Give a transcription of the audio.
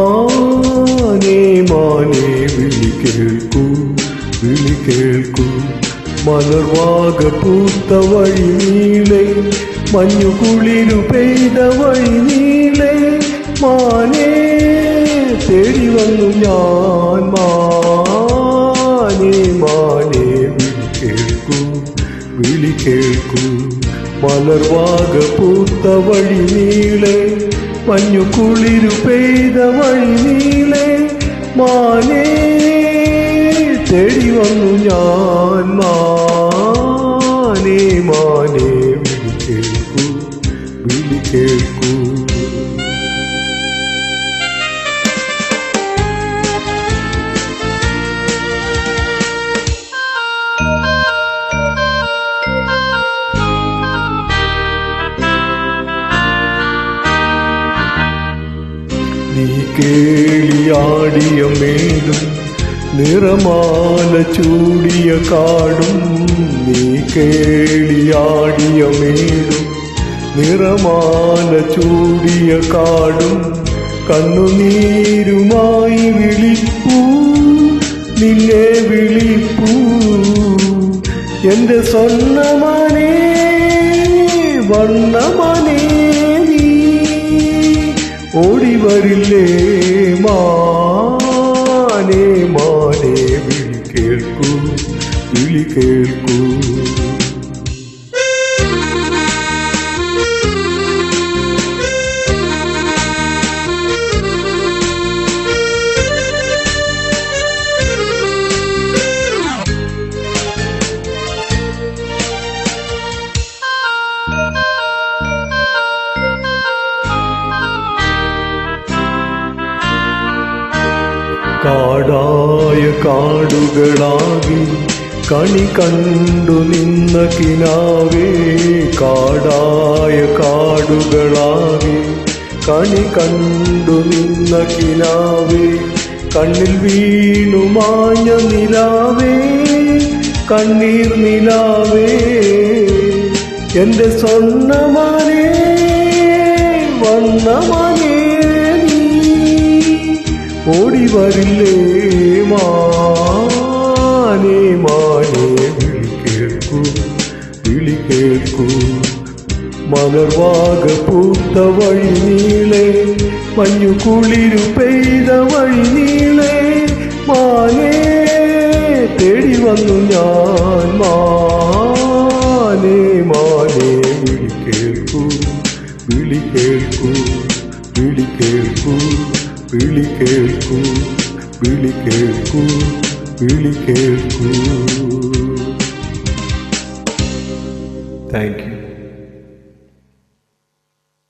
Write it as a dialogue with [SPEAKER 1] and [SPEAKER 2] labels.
[SPEAKER 1] മാനേ മാനേ വിളി കേൾക്കൂ മലർവാക പൂത്ത വഴി നീളെ മഞ്ഞുകുളിരു പെയ്ത വഴി നീളെ മാനേ തേടി വന്നു ഞാൻ മാനേ മാനേ വിളി കേൾക്കൂ മലർവാക പൂത്ത വഴി നീളെ മഞ്ഞുകുളിരു പെയ്ത വഴി നീളെ മാനേ തേടി വന്നു ഞാൻ മാനേ മാനേ വിളി കേൾക്കൂ നീ കേളിയാടിയ മേടും നിറമാല ചൂടിയ കാടും നീ കേളിയാടിയ മേടും നിറമാല ചൂടിയ കാടും കണ്ണുനീരുമായി വിളിപ്പൂ നിന്നെ വിളിപ്പൂ എന്റെ സ്വർണ്ണമാനേ വർണ്ണമാനേ ഓടി വരില്ലേ മാനേ മാനേ വിളി കേൾക്കൂ കാടായ കാടുകളാകി കണി കണ്ടു നിന്ന കിനാവേ കാടായ കാടുകളാകി കണി കണ്ടു നിന്ന കിനാവേ കണ്ണിൽ വീണു മാഞ്ഞ നിലാവേ കണ്ണീർ നിലാവേ എന്റെ സ്വർണ്ണമാനേ വർണ്ണമാനേ ഓടി വരില്ലേ മാനേ മാനേ വിളി കേൾക്കൂ മലർവാക പൂത്ത വഴി നീളെ മഞ്ഞുകുളിരു പെയ്ത വഴി നീളെ മാനേ തേടി വന്നു ഞാൻ മാനേ മാനേ വിളി കേൾക്കൂ Thank you.